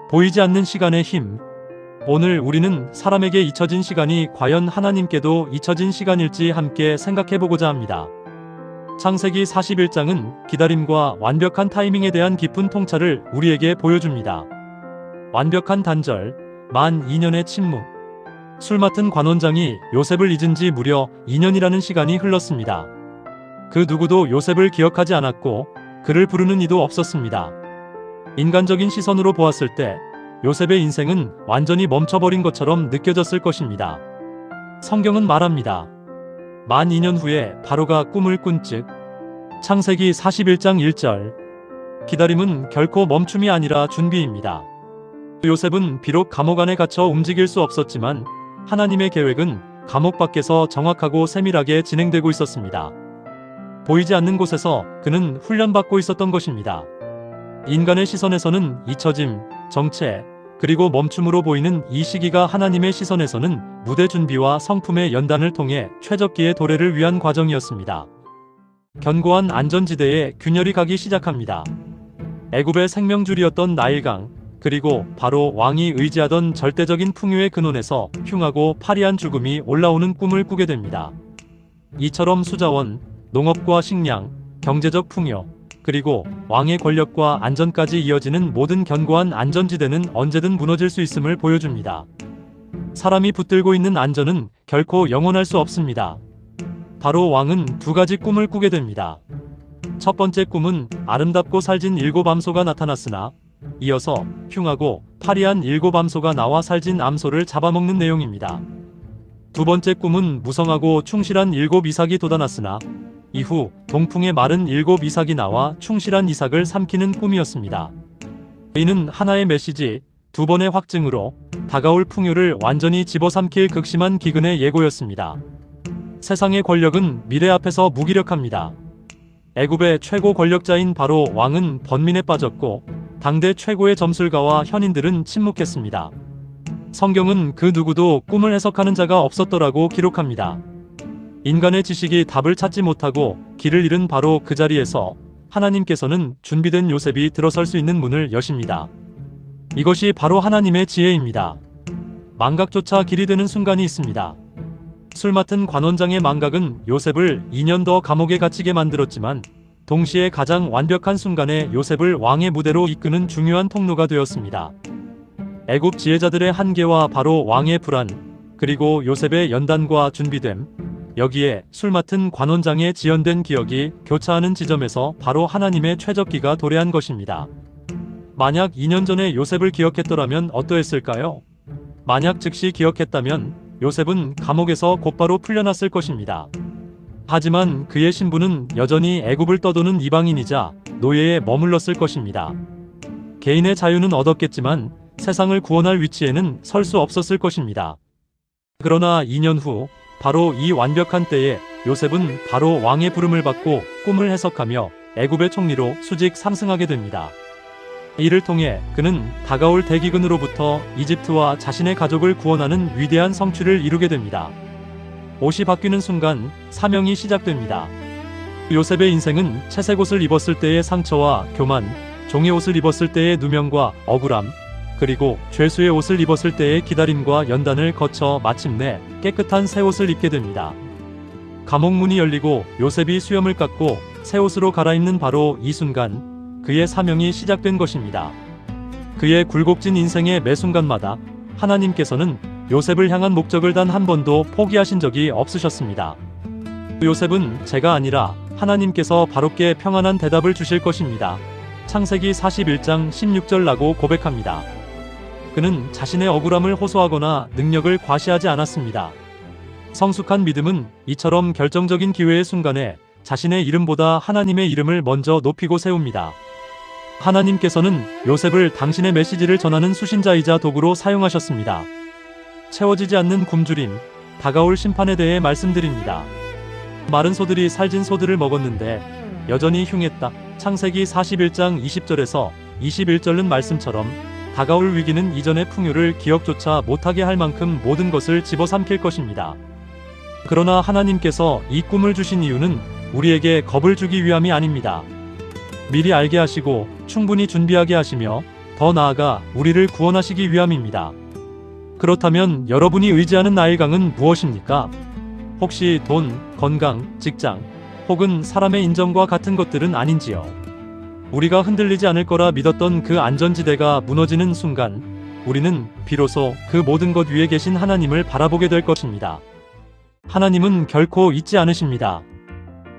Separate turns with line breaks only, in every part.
보이지 않는 시간의 힘. 오늘 우리는 사람에게 잊혀진 시간이 과연 하나님께도 잊혀진 시간일지 함께 생각해보고자 합니다. 창세기 41장은 기다림과 완벽한 타이밍에 대한 깊은 통찰을 우리에게 보여줍니다. 완벽한 단절, 만 2년의 침묵. 술 맡은 관원장이 요셉을 잊은 지 무려 2년이라는 시간이 흘렀습니다. 그 누구도 요셉을 기억하지 않았고 그를 부르는 이도 없었습니다. 인간적인 시선으로 보았을 때 요셉의 인생은 완전히 멈춰버린 것처럼 느껴졌을 것입니다. 성경은 말합니다. 만 2년 후에 바로가 꿈을 꾼 즉. 창세기 41장 1절. 기다림은 결코 멈춤이 아니라 준비입니다. 요셉은 비록 감옥 안에 갇혀 움직일 수 없었지만 하나님의 계획은 감옥 밖에서 정확하고 세밀하게 진행되고 있었습니다. 보이지 않는 곳에서 그는 훈련받고 있었던 것입니다. 인간의 시선에서는 잊혀짐, 정체, 그리고 멈춤으로 보이는 이 시기가 하나님의 시선에서는 무대 준비와 성품의 연단을 통해 최적기의 도래를 위한 과정이었습니다. 견고한 안전지대에 균열이 가기 시작합니다. 애굽의 생명줄이었던 나일강, 그리고 바로 왕이 의지하던 절대적인 풍요의 근원에서 흉하고 파리한 죽음이 올라오는 꿈을 꾸게 됩니다. 이처럼 수자원, 농업과 식량, 경제적 풍요, 그리고 왕의 권력과 안전까지 이어지는 모든 견고한 안전지대는 언제든 무너질 수 있음을 보여줍니다. 사람이 붙들고 있는 안전은 결코 영원할 수 없습니다. 바로 왕은 두 가지 꿈을 꾸게 됩니다. 첫 번째 꿈은 아름답고 살진 7 암소가 나타났으나 이어서 흉하고 파리한 7 암소가 나와 살진 암소를 잡아먹는 내용입니다. 두 번째 꿈은 무성하고 충실한 7 이삭이 돋아났으나 이후 동풍에 마른 7 이삭이 나와 충실한 이삭을 삼키는 꿈이었습니다. 이는 하나의 메시지, 두 번의 확증으로 다가올 풍요를 완전히 집어삼킬 극심한 기근의 예고였습니다. 세상의 권력은 미래 앞에서 무기력합니다. 애굽의 최고 권력자인 바로 왕은 번민에 빠졌고 당대 최고의 점술가와 현인들은 침묵했습니다. 성경은 그 누구도 꿈을 해석하는 자가 없었더라고 기록합니다. 인간의 지식이 답을 찾지 못하고 길을 잃은 바로 그 자리에서 하나님께서는 준비된 요셉이 들어설 수 있는 문을 여십니다. 이것이 바로 하나님의 지혜입니다. 망각조차 길이 되는 순간이 있습니다. 술 맡은 관원장의 망각은 요셉을 2년 더 감옥에 갇히게 만들었지만 동시에 가장 완벽한 순간에 요셉을 왕의 무대로 이끄는 중요한 통로가 되었습니다. 애굽 지혜자들의 한계와 바로 왕의 불안, 그리고 요셉의 연단과 준비됨, 여기에 술 맡은 관원장의 지연된 기억이 교차하는 지점에서 바로 하나님의 최적기가 도래한 것입니다. 만약 2년 전에 요셉을 기억했더라면 어떠했을까요? 만약 즉시 기억했다면 요셉은 감옥에서 곧바로 풀려났을 것입니다. 하지만 그의 신분은 여전히 애굽을 떠도는 이방인이자 노예에 머물렀을 것입니다. 개인의 자유는 얻었겠지만 세상을 구원할 위치에는 설 수 없었을 것입니다. 그러나 2년 후 바로 이 완벽한 때에 요셉은 바로 왕의 부름을 받고 꿈을 해석하며 애굽의 총리로 수직 상승하게 됩니다. 이를 통해 그는 다가올 대기근으로부터 이집트와 자신의 가족을 구원하는 위대한 성취를 이루게 됩니다. 옷이 바뀌는 순간 사명이 시작됩니다. 요셉의 인생은 채색 옷을 입었을 때의 상처와 교만, 종의 옷을 입었을 때의 누명과 억울함, 그리고 죄수의 옷을 입었을 때의 기다림과 연단을 거쳐 마침내 깨끗한 새 옷을 입게 됩니다. 감옥 문이 열리고 요셉이 수염을 깎고 새 옷으로 갈아입는 바로 이 순간 그의 사명이 시작된 것입니다. 그의 굴곡진 인생의 매 순간마다 하나님께서는 요셉을 향한 목적을 단 한 번도 포기하신 적이 없으셨습니다. 요셉은 제가 아니라 하나님께서 바로께 평안한 대답을 주실 것입니다. 창세기 41장 16절라고 고백합니다. 그는 자신의 억울함을 호소하거나 능력을 과시하지 않았습니다. 성숙한 믿음은 이처럼 결정적인 기회의 순간에 자신의 이름보다 하나님의 이름을 먼저 높이고 세웁니다. 하나님께서는 요셉을 당신의 메시지를 전하는 수신자이자 도구로 사용하셨습니다. 채워지지 않는 굶주림, 다가올 심판에 대해 말씀드립니다. 마른 소들이 살진 소들을 먹었는데 여전히 흉했다. 창세기 41장 20절에서 21절은 말씀처럼 다가올 위기는 이전의 풍요를 기억조차 못하게 할 만큼 모든 것을 집어삼킬 것입니다. 그러나 하나님께서 이 꿈을 주신 이유는 우리에게 겁을 주기 위함이 아닙니다. 미리 알게 하시고 충분히 준비하게 하시며 더 나아가 우리를 구원하시기 위함입니다. 그렇다면 여러분이 의지하는 나의 강은 무엇입니까? 혹시 돈, 건강, 직장, 혹은 사람의 인정과 같은 것들은 아닌지요? 우리가 흔들리지 않을 거라 믿었던 그 안전지대가 무너지는 순간, 우리는 비로소 그 모든 것 위에 계신 하나님을 바라보게 될 것입니다. 하나님은 결코 잊지 않으십니다.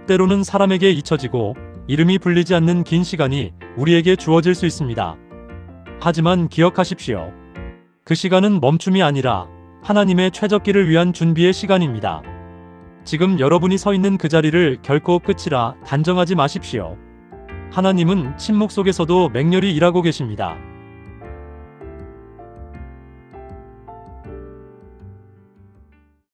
때로는 사람에게 잊혀지고 이름이 불리지 않는 긴 시간이 우리에게 주어질 수 있습니다. 하지만 기억하십시오. 그 시간은 멈춤이 아니라 하나님의 최적기를 위한 준비의 시간입니다. 지금 여러분이 서 있는 그 자리를 결코 끝이라 단정하지 마십시오. 하나님은 침묵 속에서도 맹렬히 일하고 계십니다.